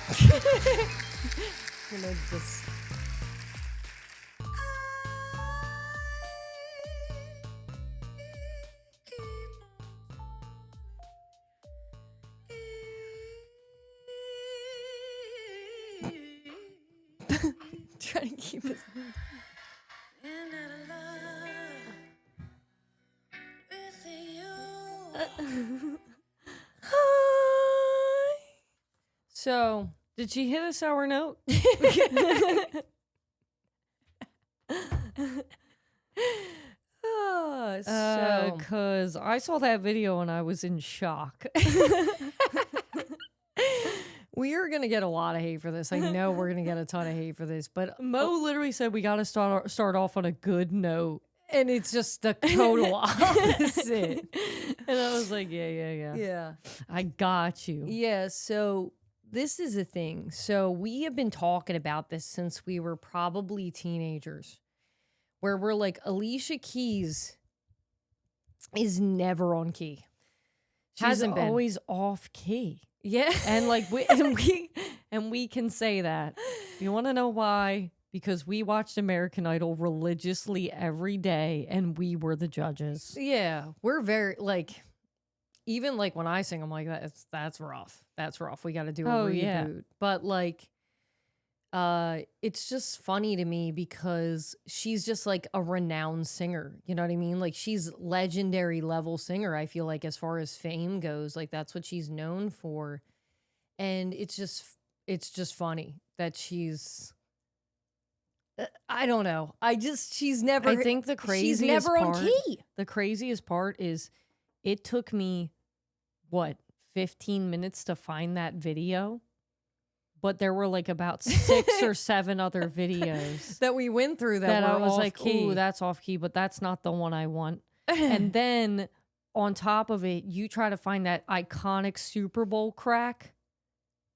You know, just... Trying to keep us... So, did she hit a sour note? Because I saw that video and I was in shock. We are going to get a lot of hate for this. I know we're going to get a ton of hate for this, but Mo literally said we got to start off on a good note. And it's just the total opposite. And I was like, yeah. I got you. Yeah, so this is a thing. So we have been talking about this since we were probably teenagers, where we're like, Alicia Keys is never on key. She's always off key. Yeah. And like we can say that. You want to know why? Because we watched American Idol religiously every day and we were the judges. Yeah. We're very like, even like when I sing, I'm like, that's rough. That's rough. We got to do a reboot. Yeah. But like, it's just funny to me because she's just like a renowned singer. You know what I mean? Like she's legendary level singer. I feel like as far as fame goes, like that's what she's known for. And it's just funny that she's, I don't know. She's never, I think the craziest she's never part, on key. The craziest part is it took me, 15 minutes to find that video? But there were like about 6 or 7 other videos that we went through that were I was off like, key. ooh, that's off key, but that's not the one I want. And then on top of it, you try to find that iconic Super Bowl crack.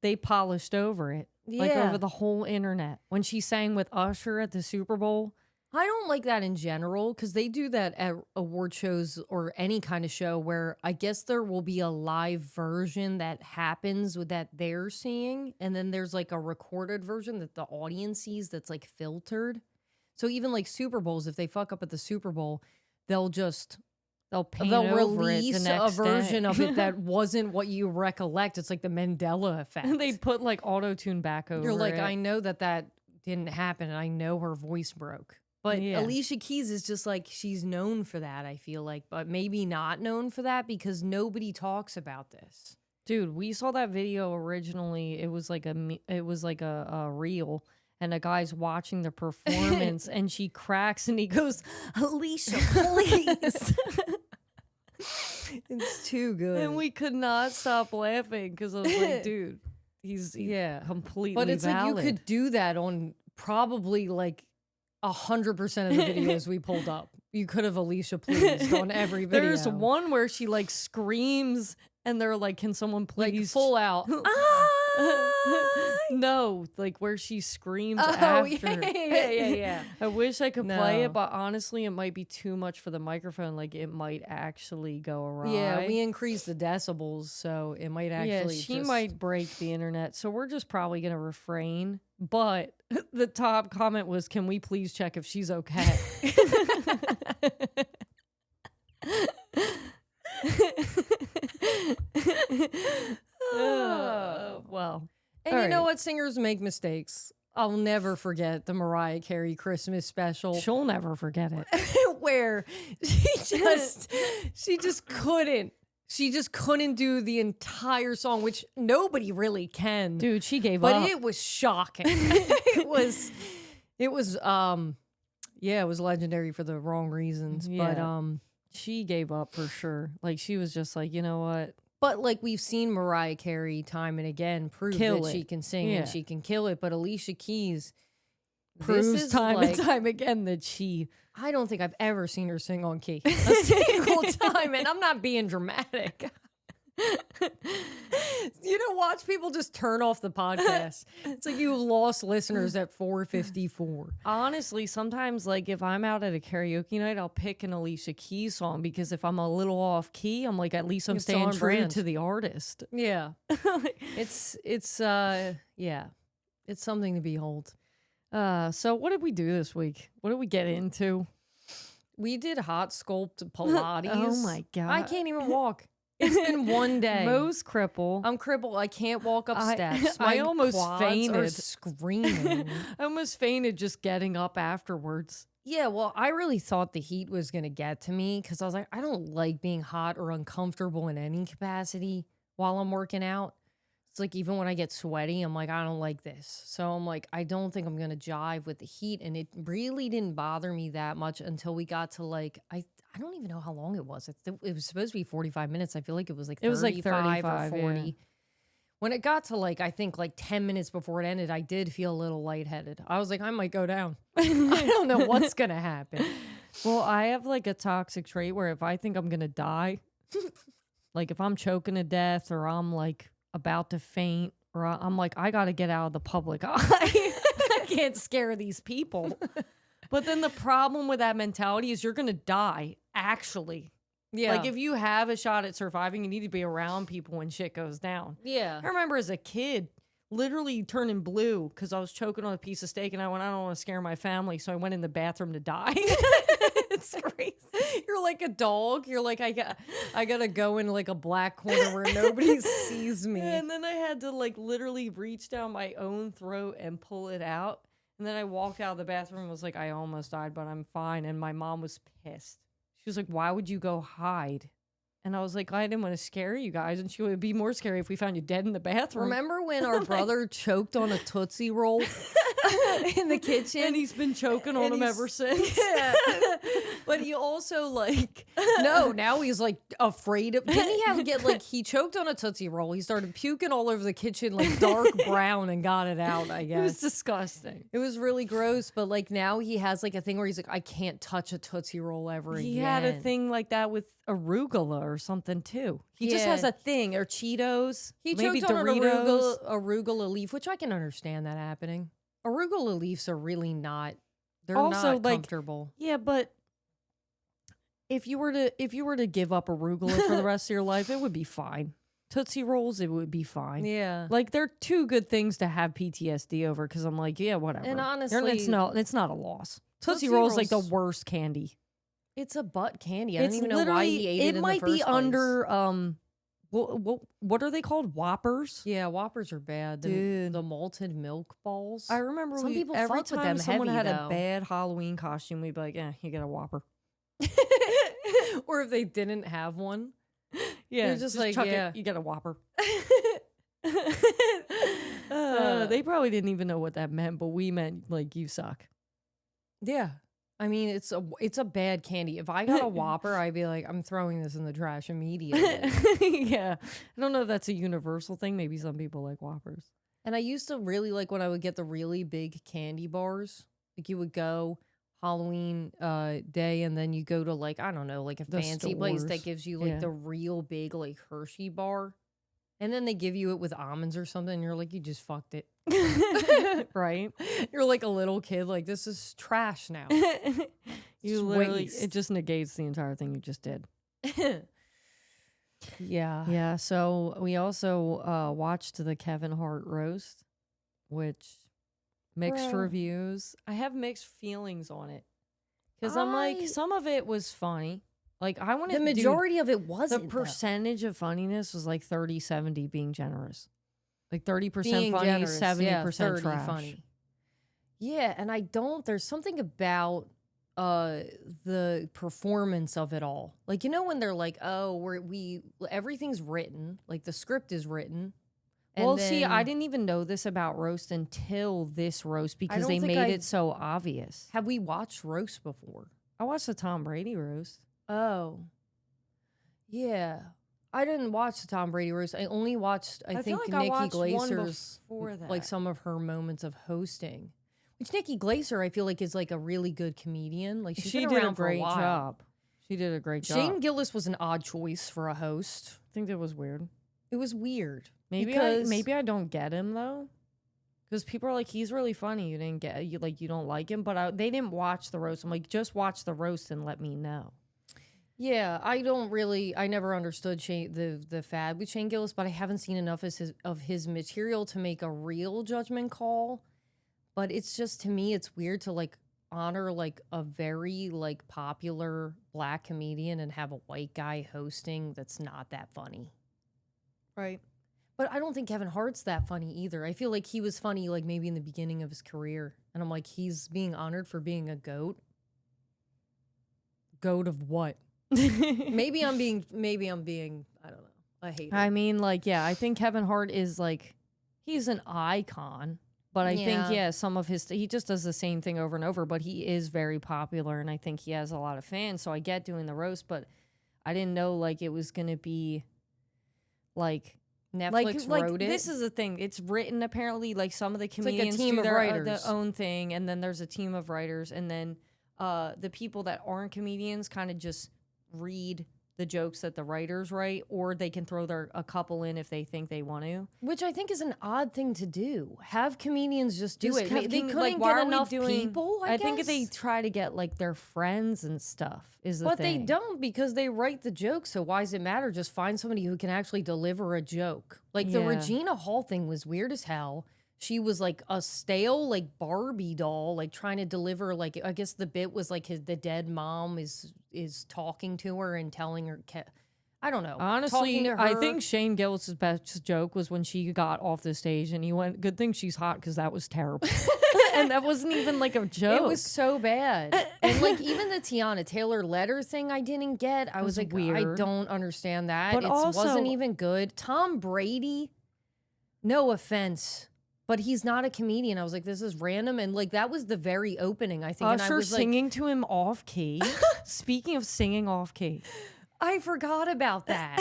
They polished over it. Yeah. Like over the whole internet. When she sang with Usher at the Super Bowl. I don't like that in general because they do that at award shows or any kind of show where I guess there will be a live version that happens with that they're seeing. And then there's like a recorded version that the audience sees that's like filtered. So even like Super Bowls, if they fuck up at the Super Bowl, they'll release a version of it that wasn't what you recollect. It's like the Mandela effect. And they put like auto-tune back over You're like, it. I know that didn't happen and I know her voice broke. But yeah. Alicia Keys is just like, she's known for that, I feel like, but maybe not known for that because nobody talks about this. Dude, we saw that video originally. It was like a reel, and a guy's watching the performance, and she cracks, and he goes, "Alicia, please." It's too good. And we could not stop laughing because I was like, dude, he's completely But it's valid. like you could do that on probably like 100% of the videos we pulled up. You could have Alicia pleased on every video. There's one where she like screams and they're like, can someone please? Like full out. No, like where she screams after. Yeah. I wish I could play it, but honestly, it might be too much for the microphone. Like it might actually go awry. Yeah, we increased the decibels, so it might actually she might break the internet. So we're just probably going to refrain. But the top comment was, can we please check if she's okay? Well. And you know what? Singers make mistakes. I'll never forget the Mariah Carey Christmas special. She'll never forget it. Where she just couldn't. She just couldn't do the entire song, which nobody really can. Dude, she gave up. But it was shocking. it was legendary for the wrong reasons. Yeah. But she gave up for sure. Like she was just like, you know what? But like we've seen Mariah Carey time and again prove that she can sing and she can kill it. But Alicia Keys proves time and time again that she... I don't think I've ever seen her sing on key a single time. And I'm not being dramatic. Watch people just turn off the podcast. It's like you lost listeners at 4:54. Honestly, sometimes like if I'm out at a karaoke night, I'll pick an Alicia Keys song because if I'm a little off key, I'm like, at least I'm staying true brand. to the artist. Yeah. It's something to behold. So what did we do this week? What did we get into? We did hot sculpt Pilates. Oh my God. I can't even walk. It's been one day. Mo's cripple. I'm crippled. I can't walk up steps. I almost quads fainted. Are screaming. I almost fainted just getting up afterwards. Yeah, well, I really thought the heat was going to get to me because I was like, I don't like being hot or uncomfortable in any capacity while I'm working out. It's like even when I get sweaty, I'm like, I don't like this. So I'm like, I don't think I'm going to jive with the heat. And it really didn't bother me that much until we got to like, I don't even know how long it was. It was supposed to be 45 minutes. I feel like it was like 35 or 40. Yeah. When it got to like, I think like 10 minutes before it ended, I did feel a little lightheaded. I was like, I might go down. I don't know what's going to happen. Well, I have like a toxic trait where if I think I'm going to die, like if I'm choking to death or I'm like about to faint or I'm like, I got to get out of the public eye. I can't scare these people. But then the problem with that mentality is you're going to die, actually. Yeah. Like if you have a shot at surviving, you need to be around people when shit goes down. Yeah. I remember as a kid literally turning blue because I was choking on a piece of steak and I don't want to scare my family. So I went in the bathroom to die. It's crazy. You're like a dog. You're like, I gotta go in like a black corner where nobody sees me. And then I had to like literally reach down my own throat and pull it out. And then I walked out of the bathroom and was like, I almost died, but I'm fine. And my mom was pissed. She was like, why would you go hide? And I was like, I didn't want to scare you guys. And she would be more scary if we found you dead in the bathroom. Remember when our brother choked on a Tootsie Roll in the kitchen? And he's been choking on them ever since. Yeah. But he also like, no, now he's like afraid of, didn't he get like, he choked on a Tootsie Roll. He started puking all over the kitchen, like dark brown and got it out, I guess. It was disgusting. It was really gross. But like now he has like a thing where he's like, I can't touch a Tootsie Roll ever again. He had a thing like that with arugula or something too. He just has a thing, or Cheetos. He maybe choked on an Doritos. arugula leaf, which I can understand that happening. Arugula leaves are really not, they're also not comfortable. Yeah, but if you were to give up arugula for the rest of your life, it would be fine. Tootsie Rolls, it would be fine. Yeah. Like they're two good things to have PTSD over because I'm like, yeah, whatever. And honestly, it's not a loss. Tootsie Rolls like the worst candy. It's a butt candy. I don't even know why he ate it in the first place. It might be under what are they called? Whoppers? Yeah, Whoppers are bad. Dude. The malted milk balls. I remember some people every fuck time with them someone heavy, had though. a bad Halloween costume, we'd be like, you get a Whopper. Or if they didn't have one. Yeah, they're just like, chuck yeah. it, you get a Whopper. They probably didn't even know what that meant, but we meant like you suck. Yeah. I mean, it's a bad candy. If I got a Whopper, I'd be like, I'm throwing this in the trash immediately. Yeah. I don't know if that's a universal thing. Maybe some people like Whoppers. And I used to really like when I would get the really big candy bars. Like you would go Halloween day and then you go to like, I don't know, like a fancy place that gives you like the real big like Hershey bar. And then they give you it with almonds or something. And you're like, you just fucked it. Right? You're like a little kid. Like, this is trash now. You literally, it just negates the entire thing you just did. Yeah. Yeah. So we also watched the Kevin Hart Roast, which mixed reviews. I have mixed feelings on it. Because I'm like, some of it was funny. Like I want the majority of it wasn't. The percentage of funniness was like 30-70 being generous. Like 30% funny, generous, 70% trash. Funny. Yeah, and there's something about the performance of it all. Like, you know when they're like, oh, everything's written, like the script is written. Well, see, I didn't even know this about Roast until this roast because they made it so obvious. Have we watched Roast before? I watched the Tom Brady Roast. Oh. Yeah. I didn't watch the Tom Brady Roast. I only watched, I think, like Nikki Glaser's, that. like some of her moments of hosting. Which Nikki Glaser, I feel like, is like a really good comedian. Like she did a great job. She did a great job. Shane Gillis was an odd choice for a host. I think that was weird. It was weird. Maybe I don't get him though. Because people are like, he's really funny. You didn't get you don't like him, but they didn't watch the roast. I'm like, just watch the roast and let me know. Yeah, I never understood the fad with Shane Gillis, but I haven't seen enough of his material to make a real judgment call. But it's just, to me, it's weird to like honor like a very like popular black comedian and have a white guy hosting that's not that funny. Right. But I don't think Kevin Hart's that funny either. I feel like he was funny like maybe in the beginning of his career. And I'm like, he's being honored for being a goat. Goat of what? maybe I'm being, I don't know, a hater. I mean, like, yeah, I think Kevin Hart is like, he's an icon. But I think, yeah, some of his, he just does the same thing over and over, but he is very popular. And I think he has a lot of fans. So I get doing the roast, but I didn't know like it was going to be like, Netflix wrote it. This is the thing. It's written apparently. Like some of the comedians do their own thing, and then there's a team of writers, and then the people that aren't comedians kind of just read the jokes that the writers write, or they can throw a couple in if they think they want to. Which I think is an odd thing to do. Have comedians just do it. They couldn't like, get enough people, I guess. think if they try to get like their friends and stuff is the thing. But they don't, because they write the jokes, so why does it matter? Just find somebody who can actually deliver a joke. Like the Regina Hall thing was weird as hell. She was like a stale like Barbie doll, like trying to deliver, like, I guess the bit was like the dead mom is talking to her and telling her, I don't know. Honestly, I think Shane Gillis' best joke was when she got off the stage and he went, "Good thing she's hot," because that was terrible. And that wasn't even like a joke. It was so bad. And like even the Tiana Taylor letter thing I didn't get. I was like, weird. I don't understand that. But it wasn't even good. Tom Brady, no offense, but he's not a comedian. I was like, this is random. And like, that was the very opening, I think. Usher and I was singing to him off key. Speaking of singing off key. I forgot about that.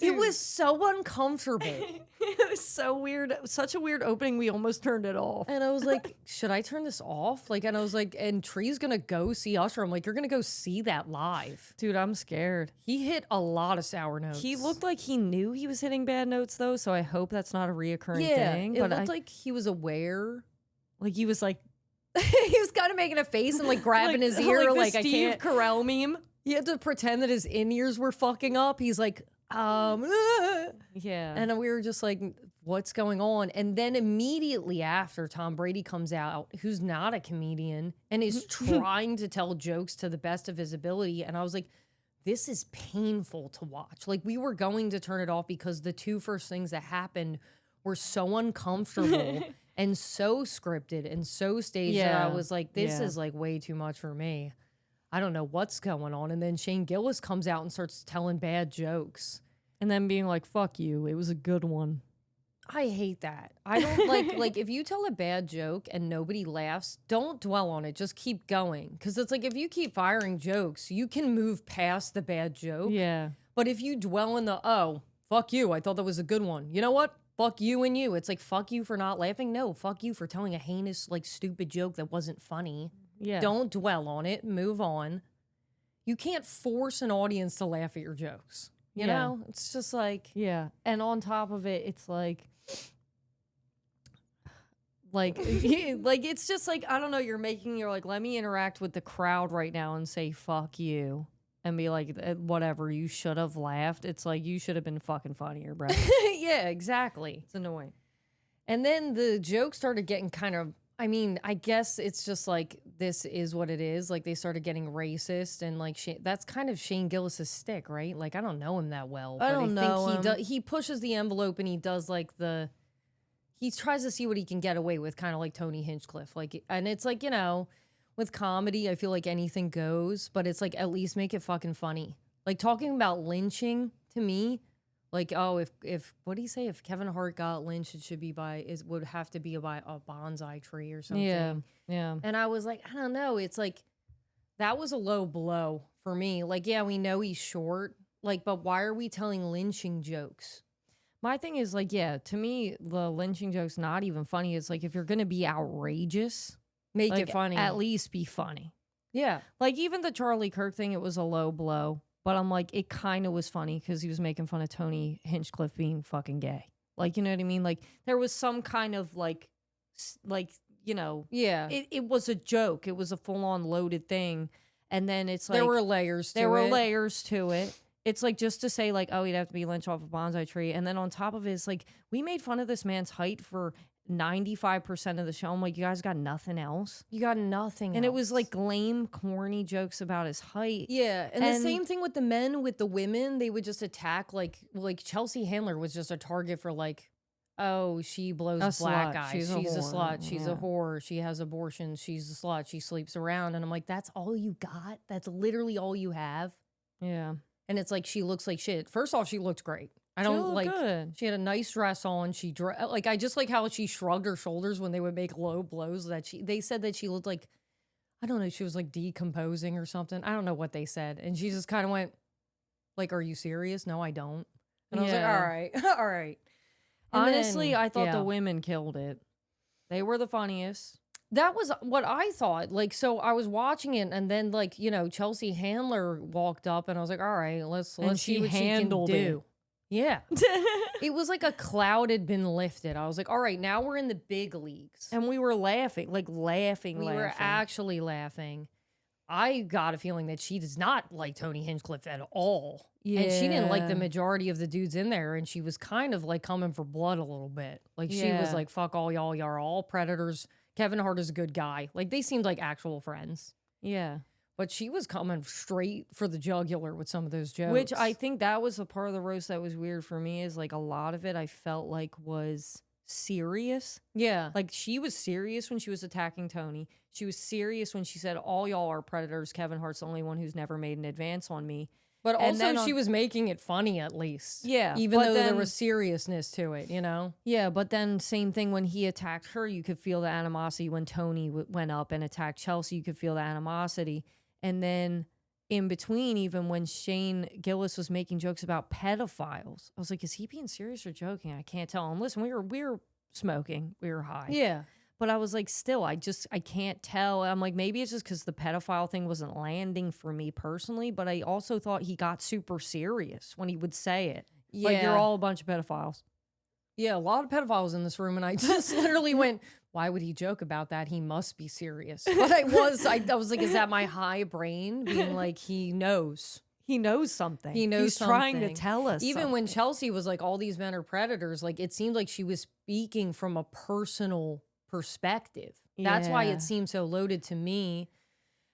It was so uncomfortable. It was so weird. Such a weird opening. We almost turned it off. And I was like, should I turn this off? Like, and I was like, and Tree's going to go see Usher. I'm like, you're going to go see that live. Dude, I'm scared. He hit a lot of sour notes. He looked like he knew he was hitting bad notes, though, so I hope that's not a reoccurring thing. It looked like he was aware. Like, he was like... he was kind of making a face and, like, grabbing his ear. Like the Steve Carell meme. He had to pretend that his in-ears were fucking up. He's like, yeah. And we were just like, what's going on? And then immediately after, Tom Brady comes out, who's not a comedian, and is trying to tell jokes to the best of his ability. And I was like, this is painful to watch. Like, we were going to turn it off because the two first things that happened were so uncomfortable and so scripted and so staged that I was like, this is like way too much for me. I don't know what's going on. And then Shane Gillis comes out and starts telling bad jokes. And then being like, fuck you, it was a good one. I hate that. I don't like if you tell a bad joke and nobody laughs, don't dwell on it. Just keep going. Because it's like, if you keep firing jokes, you can move past the bad joke. Yeah. But if you dwell in the, oh, fuck you, I thought that was a good one. You know what? Fuck you and you. It's like, fuck you for not laughing. No, fuck you for telling a heinous, like, stupid joke that wasn't funny. Yeah. Don't dwell on it. Move on. You can't force an audience to laugh at your jokes. You know? It's just like... Yeah. And on top of it, it's like... it's just like, I don't know, you're like, let me interact with the crowd right now and say, fuck you. And be like, whatever, you should have laughed. It's like, you should have been fucking funnier, bro. Yeah, exactly. It's annoying. And then the joke started getting kind of... I mean, I guess it's just like, this is what it is. Like, they started getting racist, and like, that's kind of Shane Gillis's stick, right? Like, I don't know him that well. I don't know him. He pushes the envelope, and he does like he tries to see what he can get away with, kind of like Tony Hinchcliffe. Like, and it's like, you know, with comedy, I feel like anything goes, but it's like, at least make it fucking funny. Like, talking about lynching to me, like, oh, if what do you say? If Kevin Hart got lynched, it should be would have to be by a bonsai tree or something. Yeah. And I was like, I don't know. It's like, that was a low blow for me. Like, yeah, we know he's short. Like, but why are we telling lynching jokes? My thing is like, yeah, to me, the lynching joke's not even funny. It's like, if you're gonna be outrageous, make it funny. At least be funny. Yeah. Like, even the Charlie Kirk thing, it was a low blow. But I'm like, it kind of was funny because he was making fun of Tony Hinchcliffe being fucking gay. Like, you know what I mean? Like, there was some kind of like, you know, Yeah. it was a joke. It was a full on loaded thing. And then it's like, there were layers to it. It's like just to say like, oh, he'd have to be lynched off a bonsai tree. And then on top of it, it's like, we made fun of this man's height for 95% of the show. I'm like, you guys got nothing else? You got nothing And else. it was like lame, corny jokes about his height. Yeah. And the same thing with the men, with the women, they would just attack like Chelsea Handler was just a target for like, oh, she blows black guys. She's a slut. She's a whore. She has abortions. She's a slut. She sleeps around. And I'm like, that's all you got? That's literally all you have? Yeah. And it's like, she looks like shit. First off, she looked great. I don't like, good. She had a nice dress on. I just like how she shrugged her shoulders when they would make low blows they said that she looked like, I don't know, she was like decomposing or something. I don't know what they said. And she just kind of went like, are you serious? No, I don't. And I was like, all right, all right. And honestly, I thought the women killed it. They were the funniest. That was what I thought. Like, so I was watching it, and then like, you know, Chelsea Handler walked up, and I was like, all right, let's see what she can do. Yeah. It was like a cloud had been lifted. I was like, all right, now we're in the big leagues. And we were laughing, like laughing. We were actually laughing. I got a feeling that she does not like Tony Hinchcliffe at all. Yeah. And she didn't like the majority of the dudes in there. And she was kind of like coming for blood a little bit. Like she was like, fuck all y'all. Y'all are all predators. Kevin Hart is a good guy. Like they seemed like actual friends. Yeah. But she was coming straight for the jugular with some of those jokes. Which I think that was a part of the roast that was weird for me, is like a lot of it I felt like was serious. Yeah. Like she was serious when she was attacking Tony. She was serious when she said, all y'all are predators. Kevin Hart's the only one who's never made an advance on me. But also she was making it funny at least. Yeah. Even though there was seriousness to it, you know? Yeah, but then same thing when he attacked her, you could feel the animosity. When Tony went up and attacked Chelsea, you could feel the animosity. And then in between, even when Shane Gillis was making jokes about pedophiles, I was like, is he being serious or joking? I can't tell. And listen, we were smoking. We were high. Yeah. But I was like, still, I can't tell. I'm like, maybe it's just because the pedophile thing wasn't landing for me personally, but I also thought he got super serious when he would say it. Yeah. Like, you're all a bunch of pedophiles. Yeah, a lot of pedophiles in this room, and I just literally went, why would he joke about that? He must be serious. But I was like, is that my high brain being like, he knows? He knows something. He's trying to tell us Even something. when Chelsea was like, all these men are predators, like, it seemed like she was speaking from a personal perspective. That's why it seemed so loaded to me.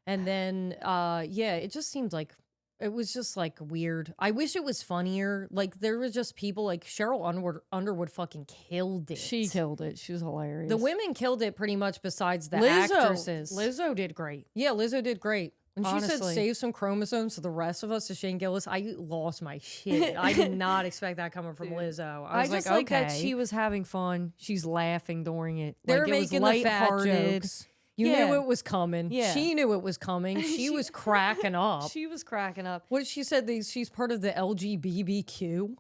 And then, it just seemed like, it was just like weird. I wish it was funnier. Like there was just people like Cheryl Underwood fucking killed it. She killed it. She was hilarious. The women killed it pretty much besides the actresses. Lizzo did great. Yeah, Lizzo did great. When honestly, she said save some chromosomes to the rest of us, to Shane Gillis, I lost my shit. I did not expect that coming from Lizzo. I was just like that she was having fun. She's laughing during it. They're making the fat jokes. You knew it was coming. Yeah. She knew it was coming. She was cracking up. She was cracking up. What she said, she's part of the LGBTQ.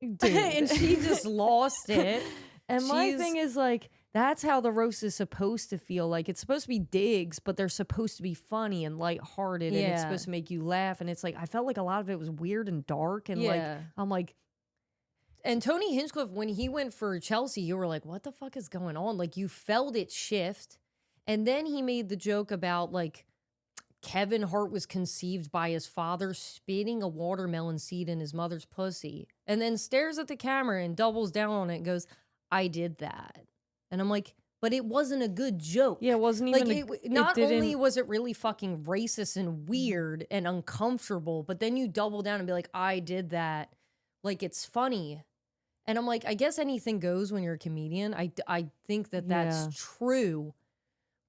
Dude. And she just lost it. And my thing is like, that's how the roast is supposed to feel. Like it's supposed to be digs, but they're supposed to be funny and lighthearted, and it's supposed to make you laugh. And it's like, I felt like a lot of it was weird and dark. And like, I'm like, and Tony Hinchcliffe, when he went for Chelsea, you were like, what the fuck is going on? Like you felt it shift. And then he made the joke about like Kevin Hart was conceived by his father spitting a watermelon seed in his mother's pussy, and then stares at the camera and doubles down on it and goes, I did that. And I'm like, but it wasn't a good joke. Yeah, it wasn't even like not only was it really fucking racist and weird and uncomfortable, but then you double down and be like, I did that. Like it's funny. And I'm like, I guess anything goes when you're a comedian. I think that's true.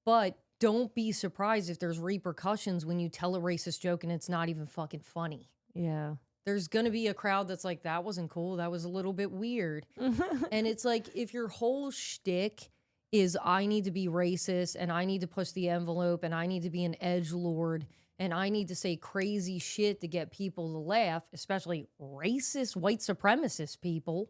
But don't be surprised if there's repercussions when you tell a racist joke and it's not even fucking funny. Yeah. There's going to be a crowd that's like, that wasn't cool. That was a little bit weird. And it's like, if your whole shtick is I need to be racist and I need to push the envelope and I need to be an edgelord and I need to say crazy shit to get people to laugh, especially racist white supremacist people,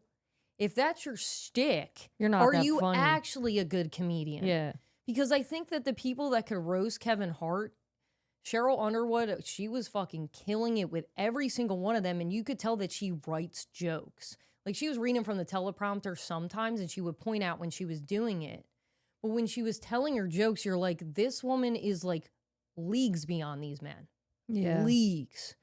if that's your shtick, you're not are that you funny. Actually a good comedian? Yeah. Because I think that the people that could roast Kevin Hart Cheryl Underwood, she was fucking killing it with every single one of them. And you could tell that she writes jokes. Like she was reading from the teleprompter sometimes and she would point out when she was doing it. But when she was telling her jokes, you're like, this woman is like leagues beyond these men. Yeah. Leagues.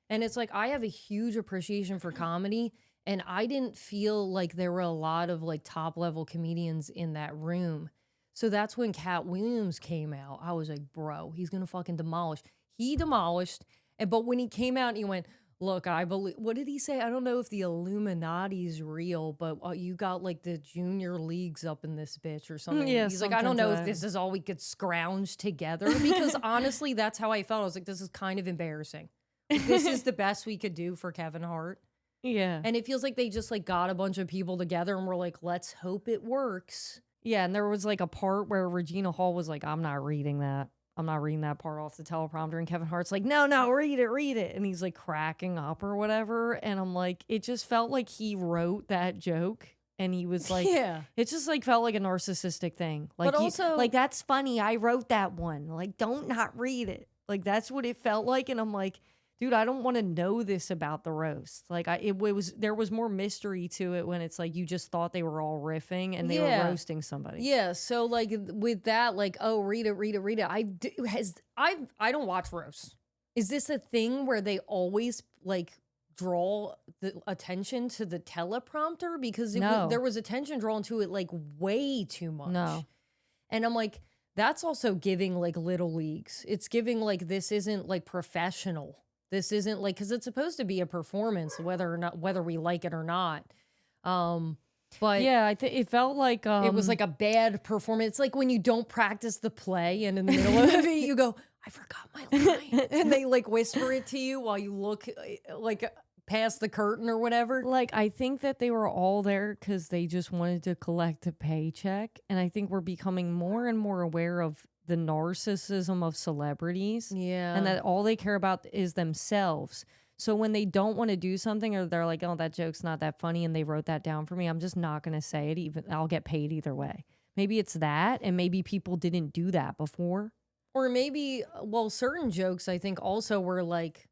And it's like, I have a huge appreciation for comedy. And I didn't feel like there were a lot of like top level comedians in that room. So that's when Cat Williams came out. I was like, bro, he's going to fucking demolish. He demolished. But when he came out, he went, look, I believe, what did he say? I don't know if the Illuminati's real, but you got like the junior leagues up in this bitch or something. Yeah, he's like, I don't know if this is all we could scrounge together. Because honestly, that's how I felt. I was like, this is kind of embarrassing. Like, this is the best we could do for Kevin Hart. Yeah. And it feels like they just like got a bunch of people together and were like, let's hope it works. Yeah, and there was like a part where Regina Hall was like, I'm not reading that. I'm not reading that part off the teleprompter. And Kevin Hart's like, no, read it. And he's like cracking up or whatever. And I'm like, it just felt like he wrote that joke. And he was like, yeah, it just like felt like a narcissistic thing. Like, but also, like, that's funny. I wrote that one. Like, don't not read it. Like, that's what it felt like. And I'm like, dude, I don't want to know this about the roast. Like, there was more mystery to it when it's like you just thought they were all riffing and they were roasting somebody. Yeah, so like with that, like, oh, read it. I don't watch roasts. Is this a thing where they always like draw the attention to the teleprompter? Because there was attention drawn to it like way too much. No, and I'm like, that's also giving like little leagues. It's giving like this isn't like professional. This isn't like, because it's supposed to be a performance, whether we like it or not. But yeah, it felt like it was like a bad performance. It's like when you don't practice the play and in the middle of it, you go, I forgot my line. And they like whisper it to you while you look like past the curtain or whatever. Like, I think that they were all there because they just wanted to collect a paycheck. And I think we're becoming more and more aware of the narcissism of celebrities. Yeah. And that all they care about is themselves. So when they don't want to do something or they're like, oh, that joke's not that funny and they wrote that down for me, I'm just not going to say it. Even I'll get paid either way. Maybe it's that, and maybe people didn't do that before. Or maybe, well, certain jokes I think also were like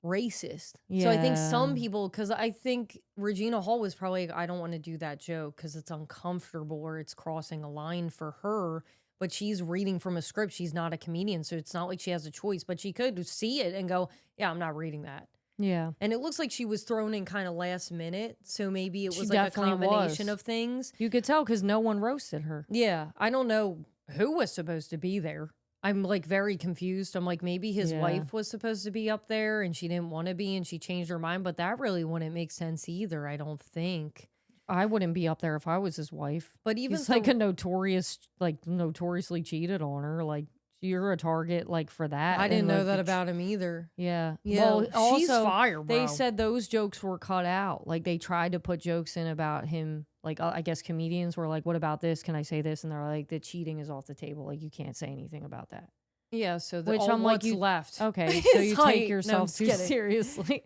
racist. Yeah. So I think some people, because I think Regina Hall was probably like, I don't want to do that joke because it's uncomfortable or it's crossing a line for her. But she's reading from a script. She's not a comedian, so it's not like she has a choice. But she could see it and go, yeah, I'm not reading that. Yeah. And it looks like she was thrown in kind of last minute. So maybe it was like a combination of things. You could tell because no one roasted her. Yeah. I don't know who was supposed to be there. I'm like very confused. I'm like, maybe his wife was supposed to be up there and she didn't want to be and she changed her mind. But that really wouldn't make sense either, I don't think. I wouldn't be up there if I was his wife. But even he's like notoriously cheated on her. Like, you're a target like for that. I didn't know that about him either. Yeah. Well, also, she's fire, bro. They said those jokes were cut out. Like, they tried to put jokes in about him. Like, I guess comedians were like, what about this? Can I say this? And they're like, the cheating is off the table. Like, you can't say anything about that. Yeah, so which I'm like, what's left. Okay, so you take yourself too seriously.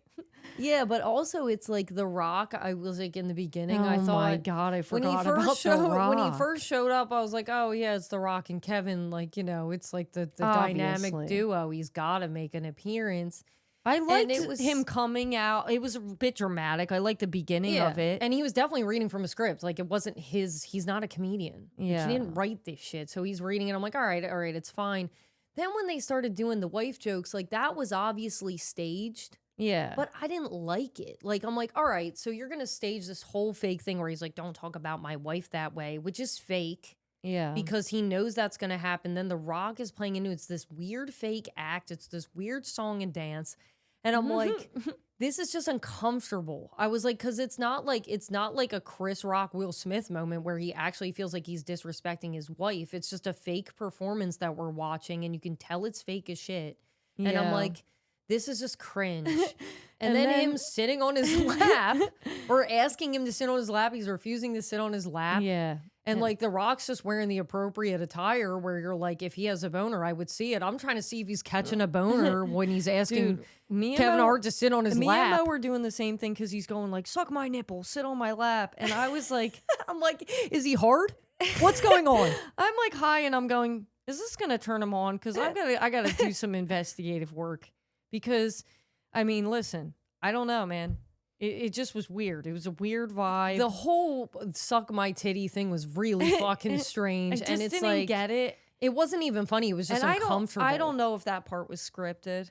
Yeah, but also it's like The Rock. I was like in the beginning, I thought, oh my God, I forgot about The Rock. When he first showed up, I was like, oh yeah, it's The Rock and Kevin. Like, you know, it's like the dynamic duo. He's got to make an appearance. I liked him coming out. It was a bit dramatic. I liked the beginning of it. And he was definitely reading from a script. Like, it wasn't he's not a comedian. Yeah. He didn't write this shit. So he's reading it. I'm like, all right, it's fine. Then when they started doing the wife jokes, like that was obviously staged. Yeah. But I didn't like it. Like, I'm like, all right, so you're going to stage this whole fake thing where he's like, don't talk about my wife that way, which is fake. Yeah. Because he knows that's going to happen. Then The Rock is playing into it's this weird fake act. It's this weird song and dance. And I'm like, this is just uncomfortable. I was like, because it's not like a Chris Rock, Will Smith moment where he actually feels like he's disrespecting his wife. It's just a fake performance that we're watching and you can tell it's fake as shit. Yeah. And I'm like, this is just cringe. And then him sitting on his lap or asking him to sit on his lap. He's refusing to sit on his lap. Yeah. And like The Rock's just wearing the appropriate attire where you're like, if he has a boner, I would see it. I'm trying to see if he's catching a boner when he's asking Kevin Hart to sit on his lap. Me and Mo were doing the same thing because he's going like, suck my nipple, sit on my lap. And I was like, I'm like, is he hard? What's going on? I'm like, hi, and I'm going, is this gonna turn him on? Because I gotta do some investigative work. Because, I mean, listen, I don't know, man. It just was weird. It was a weird vibe. The whole suck my titty thing was really fucking strange. I just didn't get it. It wasn't even funny. It was just uncomfortable. I don't know if that part was scripted.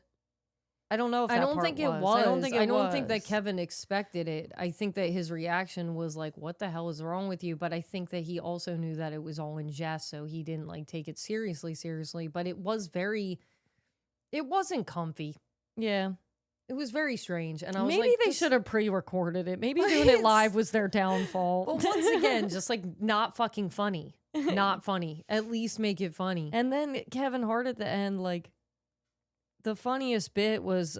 I don't know if that part was. I don't think it was. I don't think that Kevin expected it. I think that his reaction was like, what the hell is wrong with you? But I think that he also knew that it was all in jest, so he didn't like take it seriously. But it wasn't comfy. Yeah. It was very strange. And I was maybe like, they should have pre-recorded it. Maybe doing it live was their downfall. But once again, just like not fucking funny. Not funny. At least make it funny. And then Kevin Hart at the end, like, the funniest bit was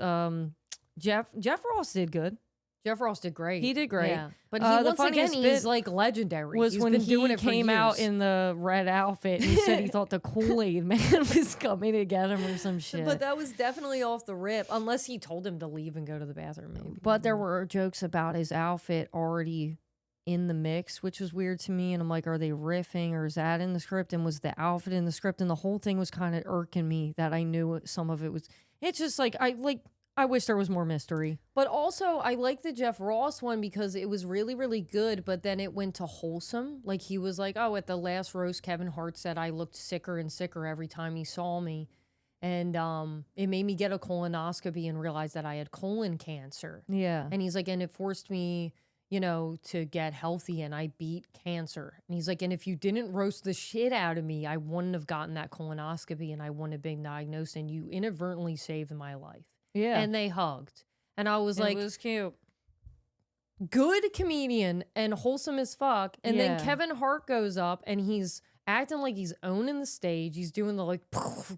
Jeff Ross did good. Jeff Ross did great. He did great. Yeah. But once again, he's like legendary. Was when he came out in the red outfit and he said he thought the Kool-Aid man was coming to get him or some shit. But that was definitely off the rip, unless he told him to leave and go to the bathroom, maybe. But there were jokes about his outfit already in the mix, which was weird to me. And I'm like, are they riffing or is that in the script? And was the outfit in the script? And the whole thing was kind of irking me that I knew some of it was. It's just like I wish there was more mystery. But also, I like the Jeff Ross one because it was really, really good, but then it went to wholesome. Like, he was like, oh, at the last roast, Kevin Hart said I looked sicker and sicker every time he saw me. And it made me get a colonoscopy and realize that I had colon cancer. Yeah. And he's like, and it forced me, you know, to get healthy, and I beat cancer. And he's like, and if you didn't roast the shit out of me, I wouldn't have gotten that colonoscopy and I wouldn't have been diagnosed, and you inadvertently saved my life. Yeah. And they hugged. And I was like, it was cute. Good comedian and wholesome as fuck. And then Kevin Hart goes up and he's acting like he's owning the stage. He's doing the like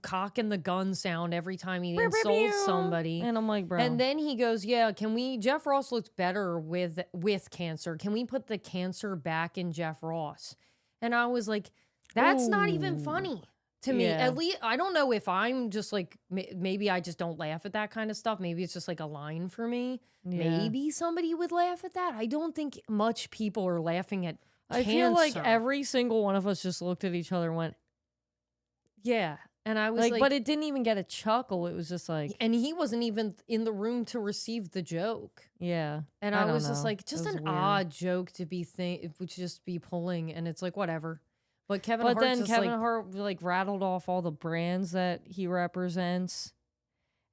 cock and the gun sound every time he insults somebody. And I'm like, bro. And then he goes, yeah, Jeff Ross looks better with cancer. Can we put the cancer back in Jeff Ross? And I was like, that's not even funny. To me, at least, I don't know if I'm just like, maybe I just don't laugh at that kind of stuff. Maybe it's just like a line for me. Yeah. Maybe somebody would laugh at that. I don't think much people are laughing at cancer. I feel like every single one of us just looked at each other and went, yeah. And I was like, but it didn't even get a chuckle. It was just like, and he wasn't even in the room to receive the joke. Yeah. And I was just like, just an odd joke to be would just be pulling. And it's like, whatever. But Kevin Hart like rattled off all the brands that he represents,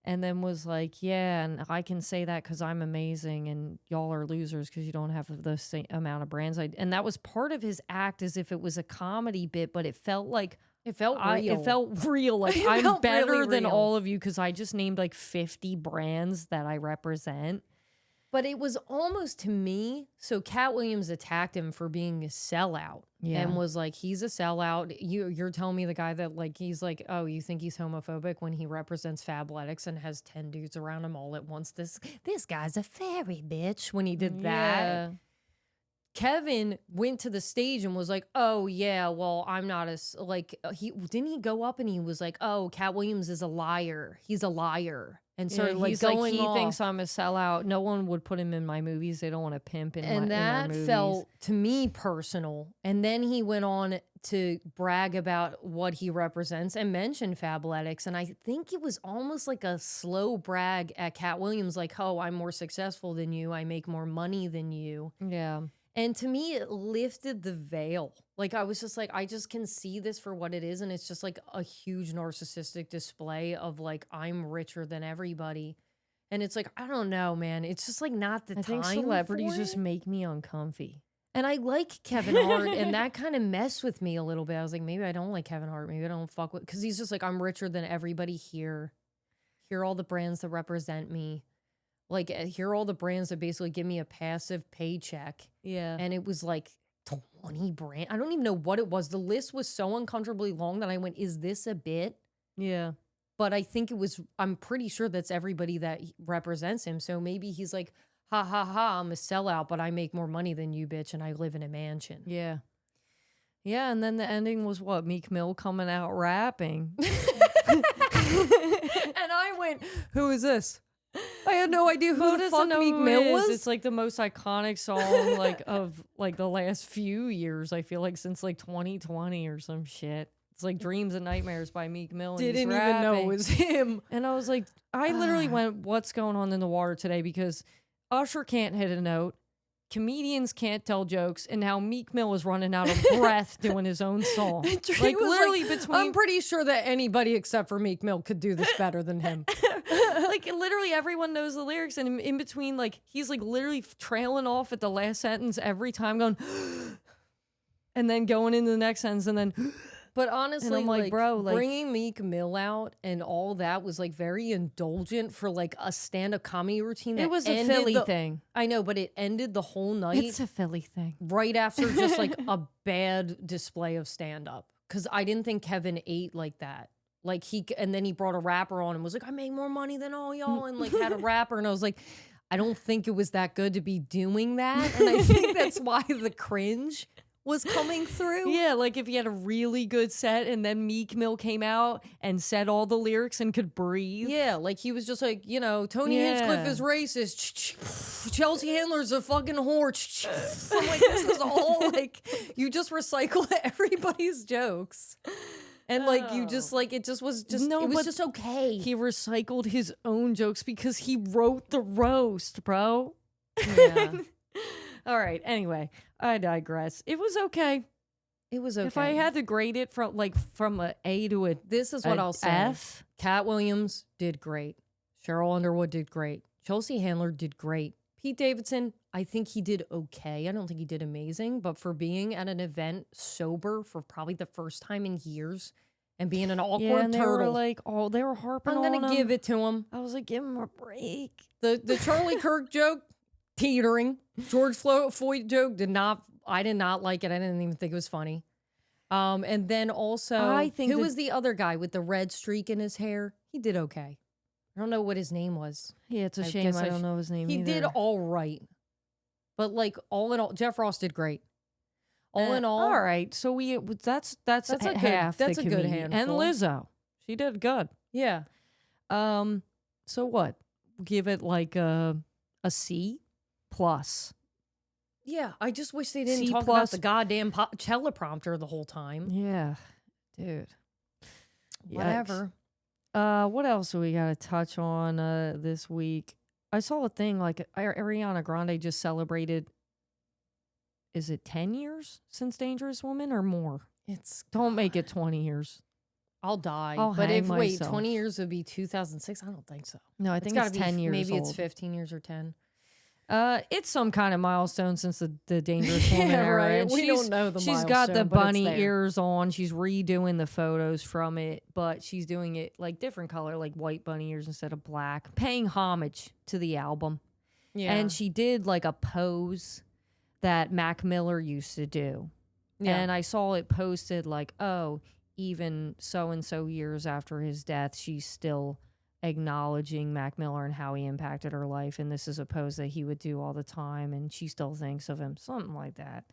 and then was like, "Yeah, and I can say that because I'm amazing, and y'all are losers because you don't have the same amount of brands." And that was part of his act, as if it was a comedy bit, but it felt like real. It felt real. Like I'm better than all of you because I just named like 50 brands that I represent. But it was almost, to me, so Cat Williams attacked him for being a sellout. Yeah. And was like, he's a sellout. You're telling me the guy that, like, he's like, oh, you think he's homophobic when he represents Fabletics and has 10 dudes around him all at once? This guy's a fairy, bitch, when he did that. Yeah. Kevin went to the stage and was like, oh, yeah, well, I'm not didn't he go up and he was like, oh, Cat Williams is a liar. He's a liar. And so he thinks I'm a sellout. No one would put him in my movies. They don't want to pimp in their movies. Felt to me personal. And then he went on to brag about what he represents and mentioned Fabletics. And I think it was almost like a slow brag at Cat Williams, like, oh, I'm more successful than you. I make more money than you. Yeah. And to me, it lifted the veil. Like, I was just like, I just can see this for what it is. And it's just like a huge narcissistic display of like, I'm richer than everybody. And it's like, I don't know, man. It's just like not the time. I think celebrities just make me uncomfy. And I like Kevin Hart, and that kind of messed with me a little bit. I was like, maybe I don't like Kevin Hart. Maybe I don't fuck with, because he's just like, I'm richer than everybody here. Here are all the brands that represent me. Like, here are all the brands that basically give me a passive paycheck. Yeah. And it was like 20 brands. I don't even know what it was. The list was so uncomfortably long that I went, is this a bit? Yeah. But I think I'm pretty sure that's everybody that represents him. So maybe he's like, ha, ha, ha, I'm a sellout, but I make more money than you, bitch, and I live in a mansion. Yeah. Yeah, and then the ending was what? Meek Mill coming out rapping. And I went, who is this? I had no idea who the fuck Meek Mill was. It's like the most iconic song like of like the last few years, I feel like, since like 2020 or some shit. It's like Dreams and Nightmares by Meek Mill. And Didn't even know it was him. And I was like, I literally went, what's going on in the water today? Because Usher can't hit a note. Comedians can't tell jokes, and now Meek Mill is running out of breath doing his own song. Like literally between, I'm pretty sure that anybody except for Meek Mill could do this better than him. Like literally everyone knows the lyrics, and in between, like he's like literally trailing off at the last sentence every time, going, and then going into the next sentence, and then. But honestly, I'm like, bro, like, bringing Meek Mill out and all that was like very indulgent for like a stand-up comedy routine. That it was a Philly thing. I know, but it ended the whole night. It's a Philly thing. Right after just like a bad display of stand-up. Because I didn't think Kevin ate like that. Like and then he brought a rapper on and was like, I make more money than all y'all, and like had a rapper. And I was like, I don't think it was that good to be doing that. And I think that's why the cringe was coming through. Yeah, like if he had a really good set and then Meek Mill came out and said all the lyrics and could breathe. Yeah, like he was just like, Tony Hinchcliffe is racist. Chelsea Handler's a fucking whore. I'm like, this is all like, you just recycle everybody's jokes. And like, you just like, it was just okay. He recycled his own jokes because he wrote the roast, bro. Yeah. All right. Anyway, I digress. It was okay. It was okay. If I had to grade it from an A to a this is what I'll say. F. Cat Williams did great. Cheryl Underwood did great. Chelsea Handler did great. Pete Davidson, I think he did okay. I don't think he did amazing, but for being at an event sober for probably the first time in years and being an awkward and turtle, they were like, they were harping on him. I'm gonna give it to him. I was like, give him a break. The Charlie Kirk joke. Teetering. George Floyd joke I did not like it. I didn't even think it was funny. And then also, who was the other guy with the red streak in his hair? He did okay. I don't know what his name was. Yeah, it's a shame I don't know his name either. He did all right. But like all in all, Jeff Ross did great. All in all. All right. So that's a half. That's a good handful. And Lizzo. She did good. Yeah. So what? Give it like a C+. Yeah, I just wish they didn't talk about the goddamn teleprompter the whole time. Yeah, dude. Whatever. What else do we got to touch on this week? I saw a thing like Ariana Grande just celebrated. Is it 10 years since Dangerous Woman or more? Don't make it 20 years. I'll die. But if 20 years would be 2006. I don't think so. No, I think it's 10 years. Maybe old. It's 15 years or 10. It's some kind of milestone since the Dangerous Woman era. Right. And we don't know the milestone. She's got the bunny ears on. She's redoing the photos from it, but she's doing it like different color, like white bunny ears instead of black, paying homage to the album. Yeah. And she did like a pose that Mac Miller used to do. Yeah. And I saw it posted like, even so-and-so years after his death, she's still acknowledging Mac Miller and how he impacted her life, and this is a pose that he would do all the time, and she still thinks of him, something like that.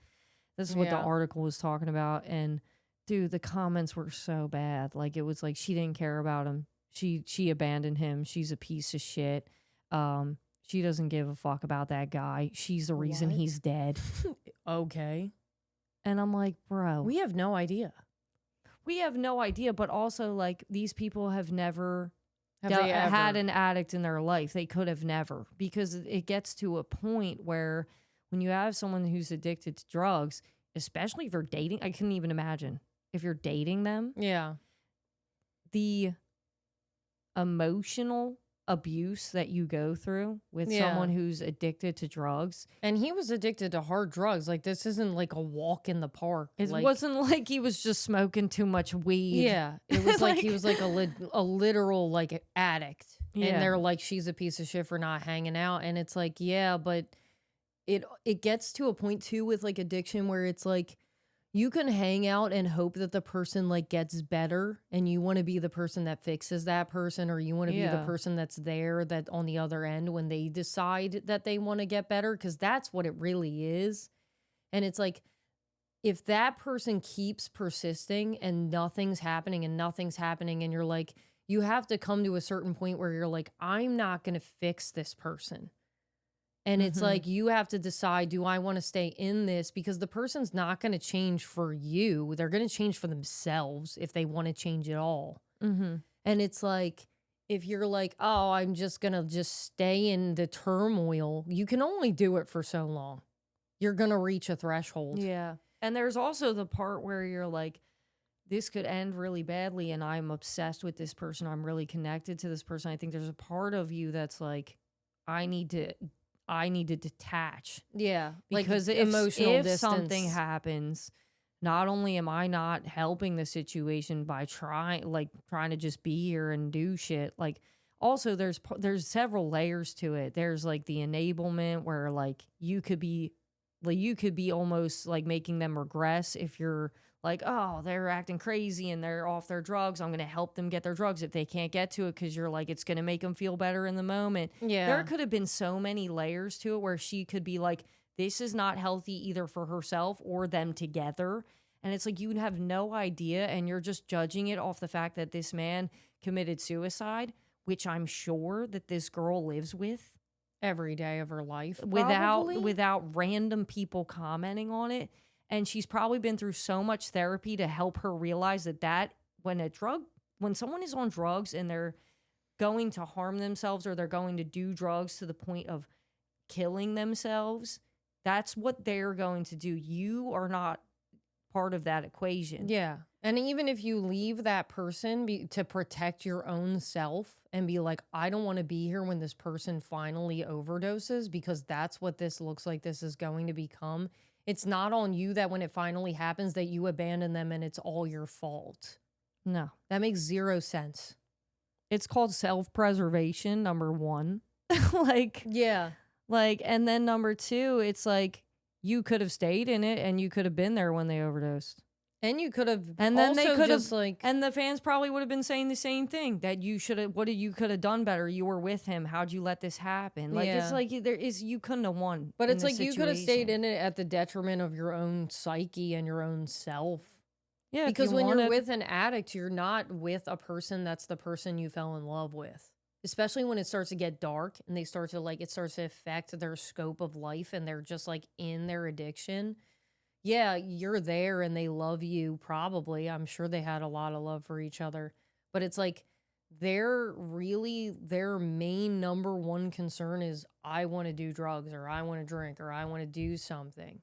This is what the article was talking about, and dude, the comments were so bad. Like, it was like she didn't care about him. She abandoned him. She's a piece of shit. She doesn't give a fuck about that guy. She's the reason he's dead. Okay. And I'm like, bro, we have no idea. We have no idea, but also like these people have never had an addict in their life. They could have never, because it gets to a point where when you have someone who's addicted to drugs, especially if you're dating, I couldn't even imagine if you're dating them. Yeah. The emotional abuse that you go through with someone who's addicted to drugs. And he was addicted to hard drugs. Like, this isn't like a walk in the park. It wasn't like he was just smoking too much weed. Yeah. It was like he was like a literal like addict. Yeah. And they're like, she's a piece of shit for not hanging out. And it's like, yeah, but it gets to a point too with like addiction where it's like, you can hang out and hope that the person like gets better, and you want to be the person that fixes that person, or you want to be the person that's there that on the other end when they decide that they want to get better, because that's what it really is. And it's like, if that person keeps persisting and nothing's happening and you're like, you have to come to a certain point where you're like, I'm not going to fix this person. And it's like, you have to decide, do I want to stay in this? Because the person's not going to change for you. They're going to change for themselves if they want to change at all. And it's like, if you're like, oh, I'm just going to just stay in the turmoil, you can only do it for so long. You're going to reach a threshold. Yeah. And there's also the part where you're like, this could end really badly and I'm obsessed with this person. I'm really connected to this person. I think there's a part of you that's like, I need to detach. Yeah. Because like if distance. something happens, not only am I not helping the situation by trying to just be here and do shit, like also there's several layers to it. There's like the enablement where like you could be almost like making them regress if you're like, oh, they're acting crazy and they're off their drugs. I'm going to help them get their drugs if they can't get to it because you're like, it's going to make them feel better in the moment. Yeah. There could have been so many layers to it where she could be like, this is not healthy either for herself or them together. And it's like, you have no idea. And you're just judging it off the fact that this man committed suicide, which I'm sure that this girl lives with every day of her life. Without random people commenting on it. And she's probably been through so much therapy to help her realize that when someone is on drugs and they're going to harm themselves or they're going to do drugs to the point of killing themselves, that's what they're going to do. You are not part of that equation. Yeah. And even if you leave that person to protect your own self and be like, I don't want to be here when this person finally overdoses because that's what this looks like this is going to become. It's not on you that when it finally happens that you abandon them and it's all your fault. No. That makes zero sense. It's called self-preservation, number one. Yeah. And then number two, it's like you could have stayed in it and you could have been there when they overdosed. And you could have, and then also they could have, like, and the fans probably would have been saying the same thing that you should have. You could have done better. You were with him. How'd you let this happen? Like it's like you couldn't have won. But it's like you could have stayed in it at the detriment of your own psyche and your own self. Yeah, because when you're with an addict, you're not with a person that's the person you fell in love with. Especially when it starts to get dark and they start to it starts to affect their scope of life and they're just like in their addiction. Yeah, you're there and they love you probably. I'm sure they had a lot of love for each other. But it's like their main number one concern is I want to do drugs or I want to drink or I want to do something.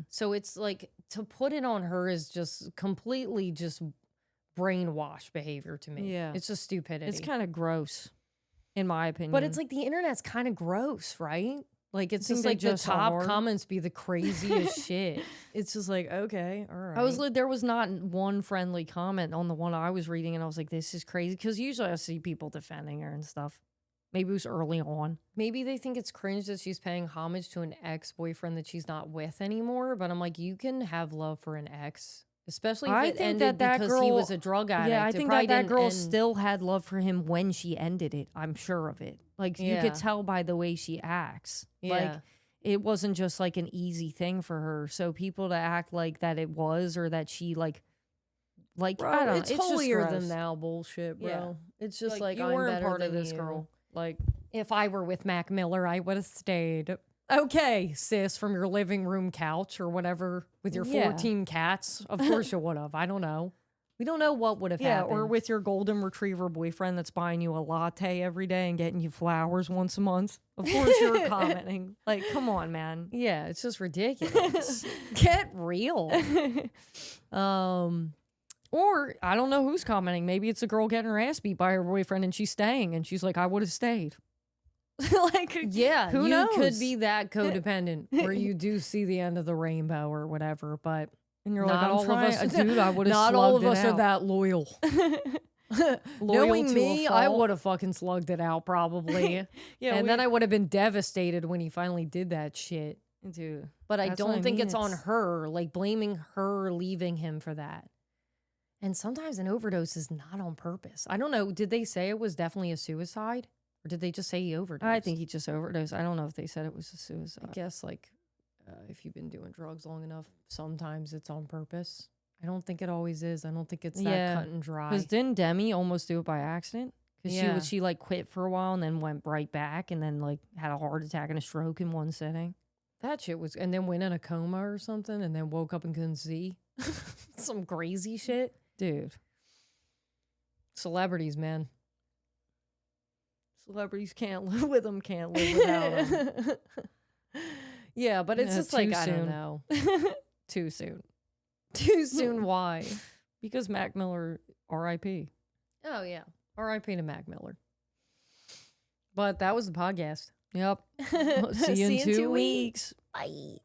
So it's like to put it on her is just completely just brainwash behavior to me. Yeah. It's just stupidity. It's kind of gross, in my opinion. But it's like the internet's kind of gross, right? Like, it's just like the top comments be the craziest shit. It's just like, okay, all right. There was not one friendly comment on the one I was reading, and I was like, this is crazy. Because usually I see people defending her and stuff. Maybe it was early on. Maybe they think it's cringe that she's paying homage to an ex-boyfriend that she's not with anymore. But I'm like, you can have love for an ex. Especially if it ended because he was a drug addict. Yeah, I think that girl still had love for him when she ended it. I'm sure of it. Like, you could tell by the way she acts. Yeah. Like, it wasn't just, like, an easy thing for her. So people to act like that it was or that she, like bro, I don't know. It's holier than thou bullshit, bro. Yeah. It's just like you weren't part of this girl. Like, if I were with Mac Miller, I would have stayed. Okay, sis, from your living room couch or whatever with your 14 cats. Of course you would have. I don't know. We don't know what would have happened. Or with your golden retriever boyfriend that's buying you a latte every day and getting you flowers once a month. Of course you're commenting. Like, come on, man. Yeah, it's just ridiculous. Get real. Or I don't know who's commenting. Maybe it's a girl getting her ass beat by her boyfriend and she's staying and she's like, I would have stayed. Like, yeah, who knows? You could be that codependent where you do see the end of the rainbow or whatever, but and you're like, all of us, dude, I would have. Not all of us are that loyal. Knowing me, I would have fucking slugged it out probably. And then I would have been devastated when he finally did that shit. Dude, but I don't think it's on her, like blaming her leaving him for that. And sometimes an overdose is not on purpose. I don't know. Did they say it was definitely a suicide? Or did they just say he overdosed? I think he just overdosed. I don't know if they said it was a suicide. I guess, like, if you've been doing drugs long enough, sometimes it's on purpose. I don't think it always is. I don't think it's that cut and dry. Because didn't Demi almost do it by accident? Yeah. She like quit for a while and then went right back and then like had a heart attack and a stroke in one sitting. That shit was, and then went in a coma or something, and then woke up and couldn't see. Some crazy shit, dude. Celebrities, man. Celebrities can't live with them, can't live without them. Yeah, but it's just like, I don't know. Too soon. Too soon, why? Because Mac Miller, R.I.P. Oh, yeah. R.I.P. to Mac Miller. But that was the podcast. Yep. See you in 2 weeks. Bye.